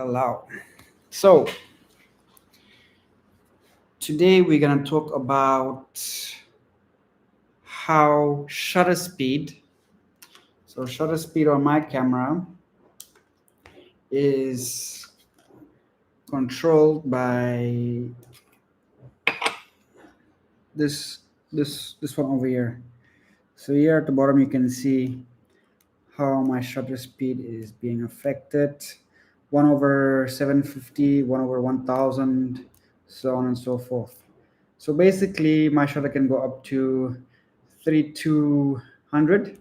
allow. So today we're gonna talk about how shutter speed. So shutter speed on my camera is controlled by this one over here. So here at the bottom you can see how my shutter speed is being affected. 1 over 750, 1 over 1000, so on and so forth. So basically my shutter can go up to 3200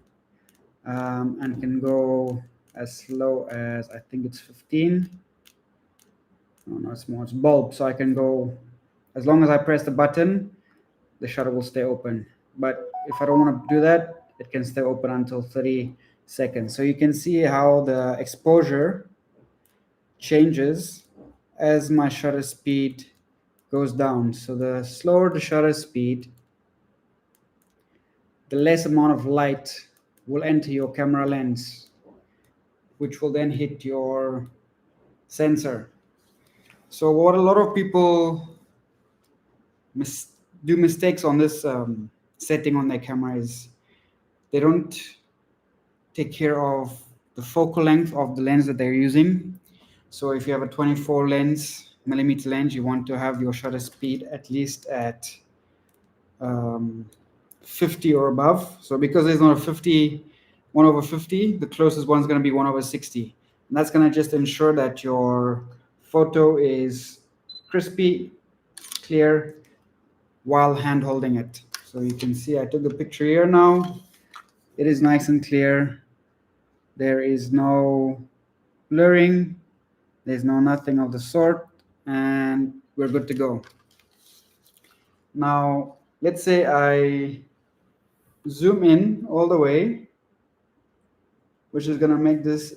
and can go as low as I think it's 15. No, it's more, it's bulb. So I can go, as long as I press the button, the shutter will stay open. But if I don't want to do that, it can stay open until 30 seconds. So you can see how the exposure changes as my shutter speed goes down. So the slower the shutter speed, the less amount of light will enter your camera lens, which will then hit your sensor. So what a lot of people do mistakes on this setting on their camera is they don't take care of the focal length of the lens that they're using. So if you have a 24 millimeter lens, you want to have your shutter speed at least at 50 or above. So because there's not a 1 over 50, the closest one's going to be 1 over 60. And that's going to just ensure that your photo is crispy, clear, while hand holding it. So you can see I took the picture here now. It is nice and clear. There is no blurring. There's no nothing of the sort. And we're good to go. Now, let's say I zoom in all the way, which is going to make this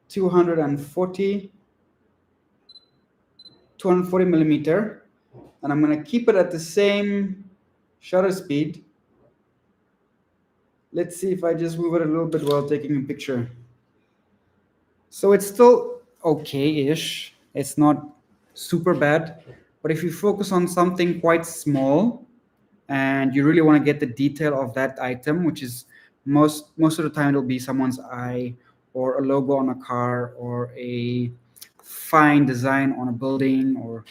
240 millimeter. And I'm going to keep it at the same shutter speed. Let's see if I just move it a little bit while taking a picture. So it's still okay-ish. It's not super bad. But if you focus on something quite small and you really want to get the detail of that item, which is most of the time it'll be someone's eye or a logo on a car or a fine design on a building or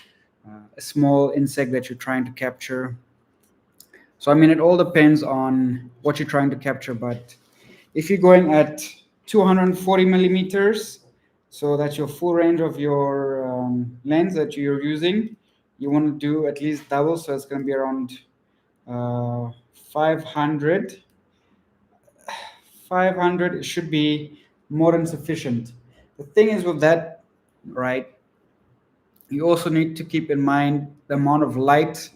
a small insect that you're trying to capture. So I mean, it all depends on what you're trying to capture. But if you're going at 240 millimeters, so that's your full range of your lens that you're using, you want to do at least double. So it's going to be around 500. 500 should be more than sufficient. The thing is with that, right, you also need to keep in mind the amount of light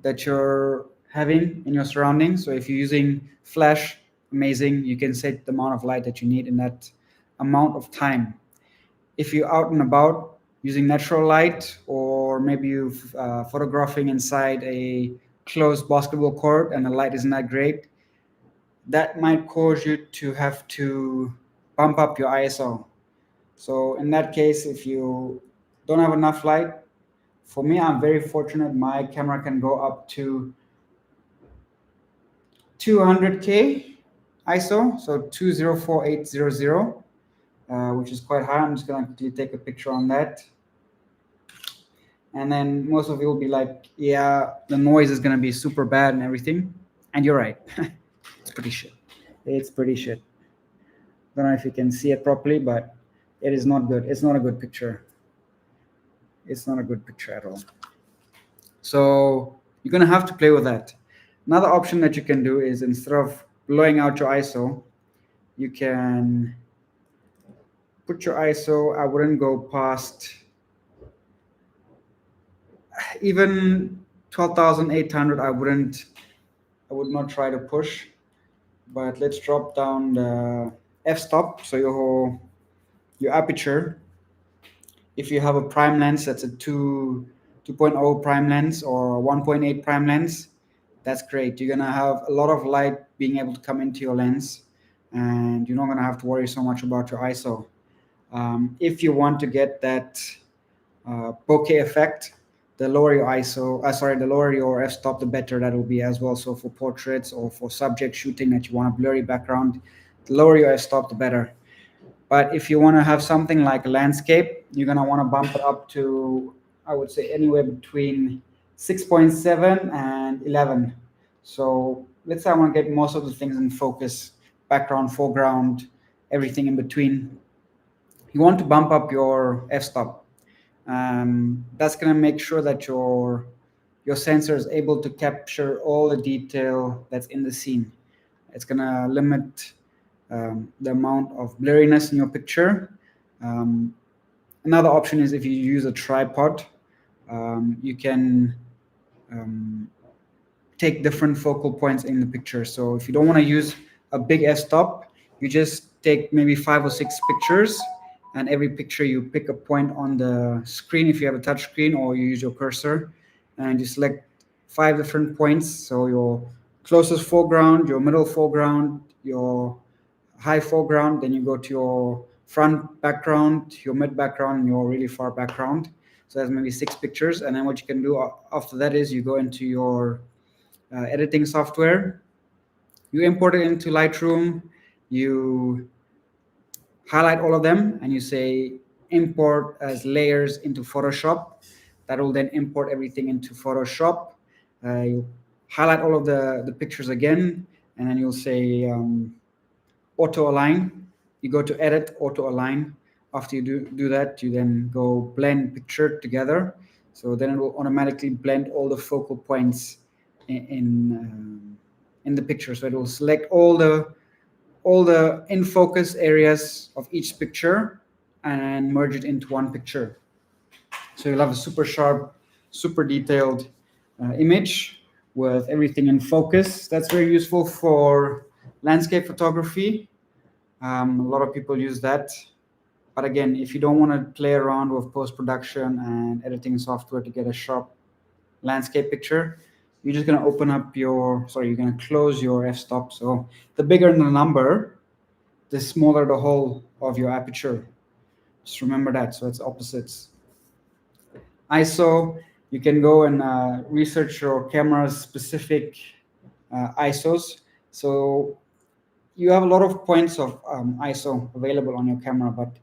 that you're having in your surroundings. So if you're using flash, amazing, you can set the amount of light that you need in that amount of time. If you're out and about using natural light, or maybe you're photographing inside a closed basketball court and the light isn't that great, that might cause you to have to bump up your ISO. So in that case, if you don't have enough light, for me, I'm very fortunate. My camera can go up to 200K ISO, so 204800, which is quite high. I'm just going to quickly take a picture on that. And then most of you will be like, yeah, the noise is going to be super bad and everything. And you're right. It's pretty shit. It's pretty shit. Don't know if you can see it properly, but it is not good. It's not a good picture. It's not a good picture at all. So you're going to have to play with that. Another option that you can do is, instead of blowing out your ISO, you can put your ISO, I wouldn't go past even 12,800. I would not try to push, but let's drop down the f-stop. So your aperture, if you have a prime lens that's a 2.0 prime lens or 1.8 prime lens, that's great. You're gonna have a lot of light being able to come into your lens, and you're not gonna have to worry so much about your ISO. If you want to get that bokeh effect, the lower your ISO, the lower your f-stop, the better that will be as well. So for portraits or for subject shooting that you want a blurry background, the lower your f-stop, the better. But if you want to have something like a landscape, you're going to want to bump it up to, I would say, anywhere between 6.7 and 11. So let's say I want to get most of the things in focus, background, foreground, everything in between. You want to bump up your f-stop. That's going to make sure that your sensor is able to capture all the detail that's in the scene. It's going to limit the amount of blurriness in your picture. Um, Another option is if you use a tripod, you can um, take different focal points in the picture. So if you don't want to use a big f-stop, you just take maybe 5 or 6 pictures, and every picture you pick a point on the screen if you have a touch screen, or you use your cursor, and you select 5 different points. So your closest foreground, your middle foreground, your high foreground, then you go to your front background, your mid background, and your really far background. So that's maybe 6 pictures, and then what you can do after that is you go into your editing software, you import it into Lightroom, you highlight all of them, and you say import as layers into Photoshop. That will then import everything into Photoshop. You highlight all of the pictures again, and then you'll say auto align. You go to edit, auto align. After you do that, you then go blend picture together. So then it will automatically blend all the focal points in the picture. So it will select all the in focus areas of each picture and merge it into one picture. So you'll have a super sharp, super detailed image with everything in focus. That's very useful for landscape photography. A lot of people use that. But again, if you don't want to play around with post-production and editing software to get a sharp landscape picture, you're just going to you're going to close your f-stop. So the bigger the number, the smaller the hole of your aperture. Just remember that. So it's opposites. ISO, you can go and research your camera's specific ISOs. So you have a lot of points of ISO available on your camera, but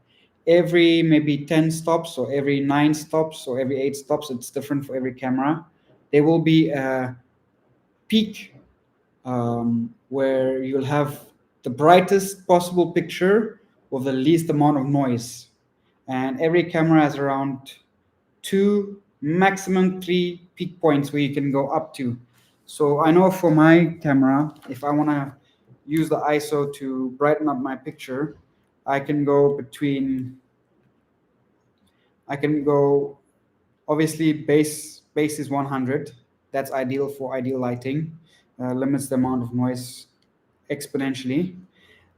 every maybe 10 stops or every 9 stops or every 8 stops, it's different for every camera. There will be a peak where you'll have the brightest possible picture with the least amount of noise. And every camera has around 2, maximum 3 peak points where you can go up to. So I know for my camera, if I want to use the ISO to brighten up my picture, I can go obviously base is 100. That's ideal for ideal lighting, limits the amount of noise exponentially.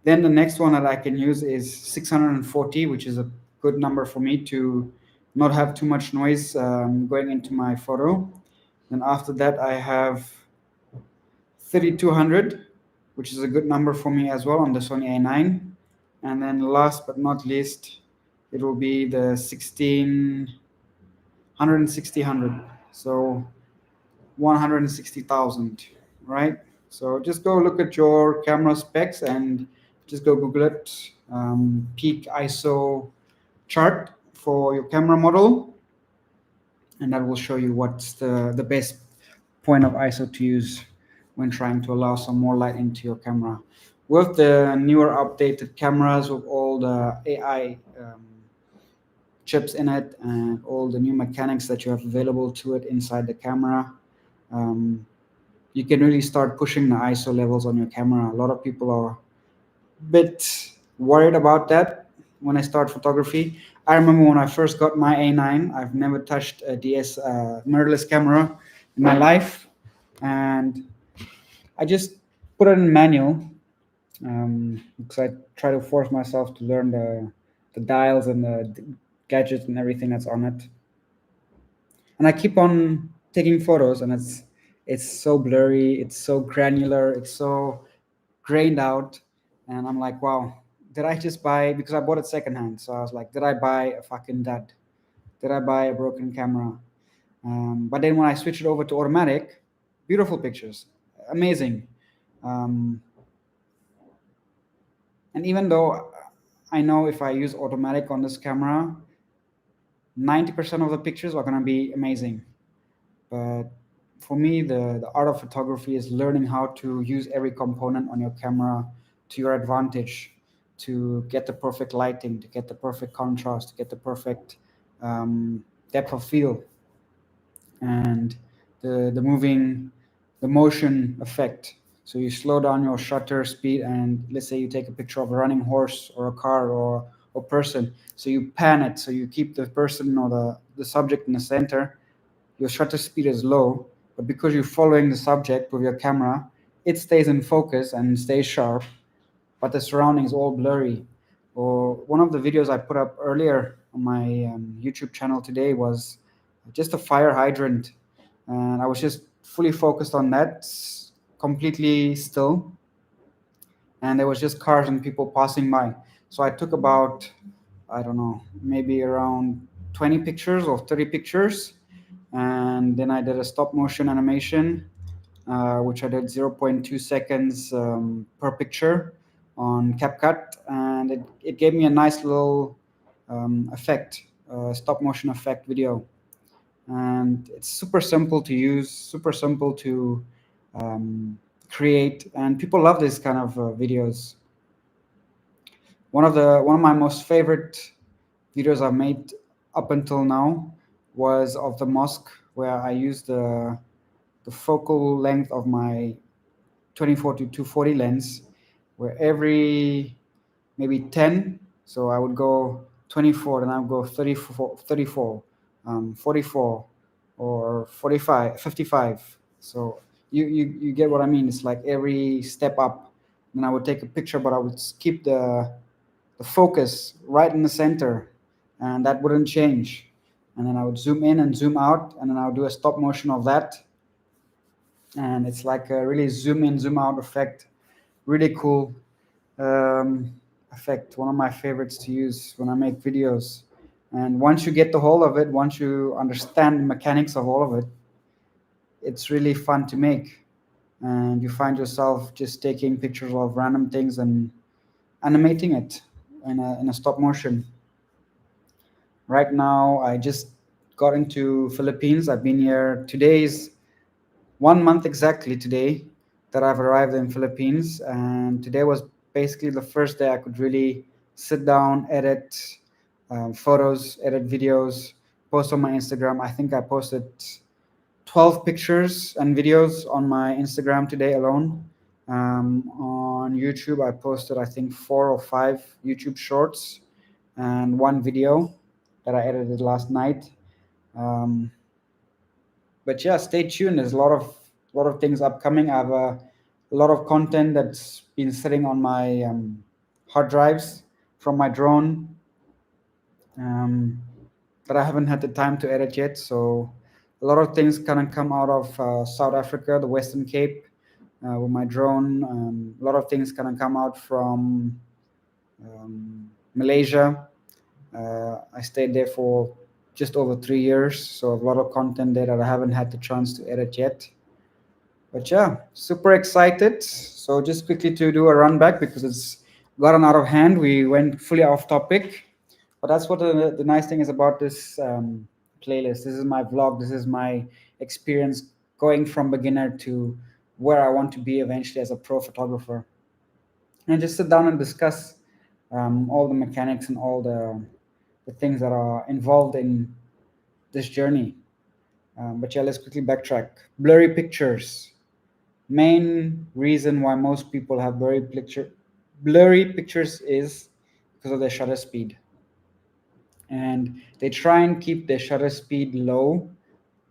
Then the next one that I can use is 640, which is a good number for me to not have too much noise going into my photo. Then after that, I have 3200, which is a good number for me as well on the Sony A9. And then last but not least, it will be the 16000. So 160,000, right? So just go look at your camera specs and just go Google it, peak ISO chart for your camera model, and that will show you what's the best point of ISO to use when trying to allow some more light into your camera. With the newer updated cameras with all the AI chips in it and all the new mechanics that you have available to it inside the camera, you can really start pushing the ISO levels on your camera. A lot of people are a bit worried about that when I start photography. I remember when I first got my A9, I've never touched a DS mirrorless camera in my life, and I just put it in manual because I try to force myself to learn the dials and the gadgets and everything that's on it. And I keep on taking photos, and it's so blurry, it's so granular, it's so grained out, and I'm like, wow, did I just buy, because I bought it secondhand? So I was like, did I buy a fucking dud? Did I buy a broken camera? But then when I switched it over to automatic, beautiful pictures, amazing. Um, and even though I know if I use automatic on this camera, 90% of the pictures are going to be amazing. But for me, the art of photography is learning how to use every component on your camera to your advantage, to get the perfect lighting, to get the perfect contrast, to get the perfect depth of field, and the moving, the motion effect. So you slow down your shutter speed, and let's say you take a picture of a running horse or a car or person. So you pan it, so you keep the person or the subject in the center. Your shutter speed is low, but because you're following the subject with your camera, it stays in focus and stays sharp, but the surrounding is all blurry. Or one of the videos I put up earlier on my YouTube channel today was just a fire hydrant, and I was just fully focused on that, completely still, and there was just cars and people passing by. So I took about, I don't know, maybe around 20 pictures or 30 pictures, and then I did a stop motion animation, which I did zero point 0.2 seconds per picture on CapCut, and it gave me a nice little effect, stop motion effect video. And it's super simple to use, super simple to um, create, and people love this kind of videos. One of my most favorite videos I've made up until now was of the mosque, where I used the focal length of my 24 to 240 lens, where every maybe 10, so I would go 24, then I would go 34, 34, 44, or 45, 55. So you get what I mean. It's like every step up. Then I would take a picture, but I would keep the focus right in the center, and that wouldn't change. And then I would zoom in and zoom out, and then I would do a stop motion of that, and it's like a really zoom in, zoom out effect. Really cool effect. One of my favorites to use when I make videos. And once you get the whole of it, once you understand the mechanics of all of it, it's really fun to make. And you find yourself just taking pictures of random things and animating it in a stop motion. Right now, I just got into Philippines. I've been here. Today's 1 month exactly today that I've arrived in Philippines, and today was basically the first day I could really sit down, edit photos, edit videos, post on my Instagram. I think I posted 12 pictures and videos on my Instagram today alone. On YouTube, I posted I think 4 or 5 YouTube shorts and one video that I edited last night. Um, but yeah, stay tuned. There's a lot of things upcoming. I have a lot of content that's been sitting on my hard drives from my drone, um, that I haven't had the time to edit yet. So a lot of things kind of come out of South Africa, the Western Cape, with my drone. A lot of things kind of come out from Malaysia. I stayed there for just over 3 years, so a lot of content there that I haven't had the chance to edit yet. But yeah, super excited. So just quickly to do a run back because it's gotten out of hand. We went fully off topic, but that's what the nice thing is about this playlist. This is my vlog. This is my experience going from beginner to where I want to be eventually as a pro photographer, and just sit down and discuss all the mechanics and all the things that are involved in this journey. But yeah, let's quickly backtrack. Blurry pictures. Main reason why most people have blurry pictures is because of their shutter speed, and they try and keep their shutter speed low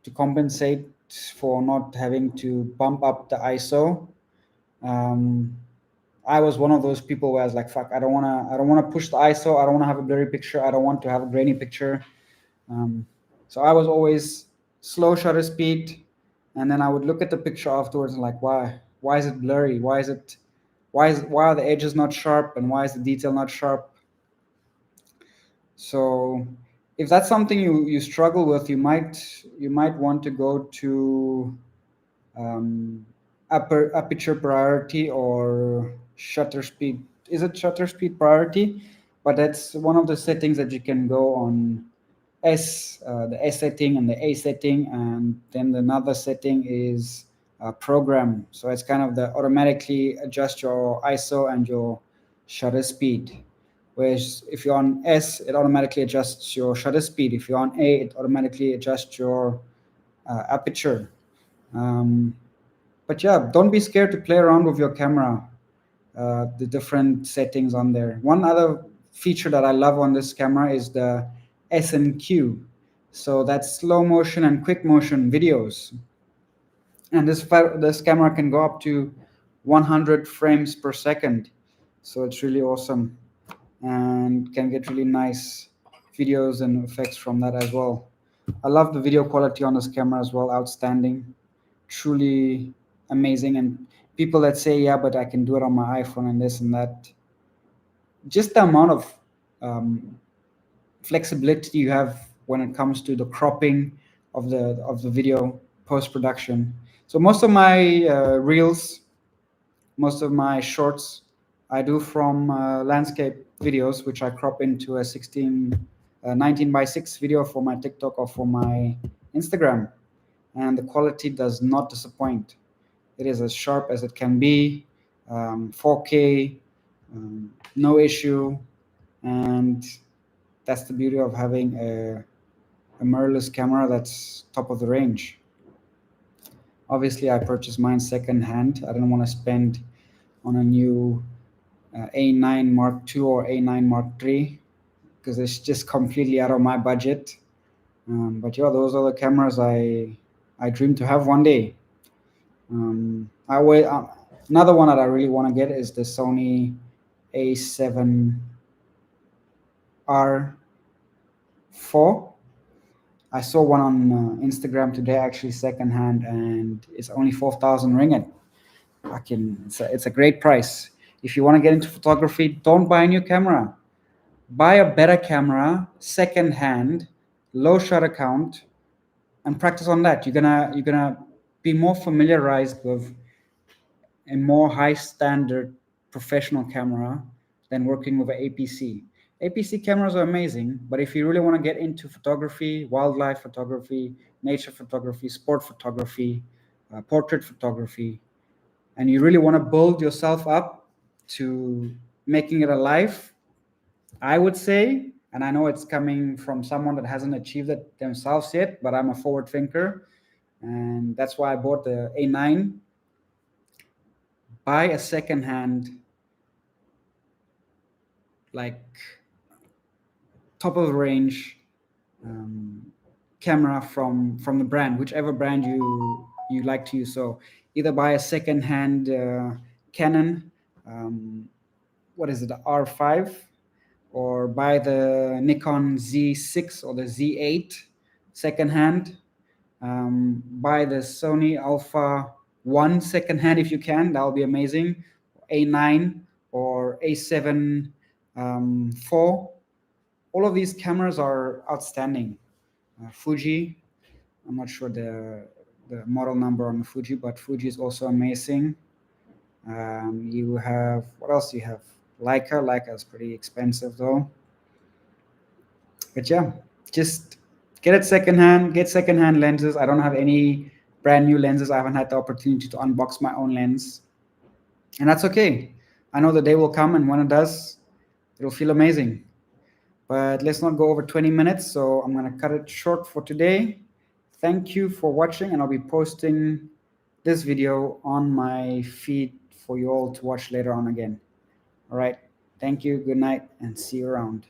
to compensate for not having to bump up the ISO. um, I was one of those people where I was like, fuck, I don't wanna push the ISO, I don't wanna have a blurry picture, I don't want to have a grainy picture. um, so I was always slow shutter speed, and then I would look at the picture afterwards and like, why is it blurry, why is it why are the edges not sharp and why is the detail not sharp. So if that's something you struggle with, you might want to go to um, aperture priority or shutter speed. Is it shutter speed priority? But that's one of the settings that you can go on the S setting and the A setting, and then another setting is program. So it's kind of the automatically adjust your ISO and your shutter speed. Whereas if you're on S, it automatically adjusts your shutter speed. If you're on A, it automatically adjusts your aperture. Um, but yeah, don't be scared to play around with your camera, the different settings on there. One other feature that I love on this camera is the S&Q. So that's slow motion and quick motion videos. And this camera can go up to 100 frames per second. So it's really awesome and can get really nice videos and effects from that as well. I love the video quality on this camera as well, outstanding, truly amazing. And people that say, yeah, but I can do it on my iPhone and this and that, just the amount of um, flexibility you have when it comes to the cropping of the video post production. So most of my reels, most of my shorts, I do from landscape videos, which I crop into a 19 by 6 video for my TikTok or for my Instagram, and the quality does not disappoint. It is as sharp as it can be, 4K, no issue, and that's the beauty of having a mirrorless camera that's top of the range. Obviously, I purchased mine second hand. I didn't want to spend on a new A9 Mark II or A9 Mark III because it's just completely out of my budget. But yeah, those are the cameras I dream to have one day. Another one that I really want to get is the Sony A7R4. I saw one on Instagram today, actually secondhand, and it's only 4,000 ringgit. It's a great price. If you want to get into photography, don't buy a new camera. Buy a better camera, secondhand, low shutter count, and practice on that. You're gonna be more familiarized with a more high standard professional camera than working with an APC. APC cameras are amazing, but if you really want to get into photography, wildlife photography, nature photography, sport photography, portrait photography, and you really want to build yourself up to making it alive, I would say, and I know it's coming from someone that hasn't achieved it themselves yet, but I'm a forward thinker, and that's why I bought the A9. Buy a secondhand, like top of the range camera from the brand, whichever brand you like to use. So either buy a secondhand Canon, what is it, the R5, or buy the Nikon Z6 or the Z8 secondhand. Buy the Sony Alpha 1 secondhand if you can. That would be amazing. A9 or A7 4. All of these cameras are outstanding. Fuji, I'm not sure the model number on the Fuji, but Fuji is also amazing. You have, what else do you have? Leica. Leica is pretty expensive though. But yeah, just get secondhand lenses. I don't have any brand new lenses. I haven't had the opportunity to unbox my own lens, and that's okay. I know the day will come, and when it does, it'll feel amazing. But let's not go over 20 minutes, so I'm going to cut it short for today. Thank you for watching, and I'll be posting this video on my feed for you all to watch later on again. All right. Thank you. Good night, and see you around.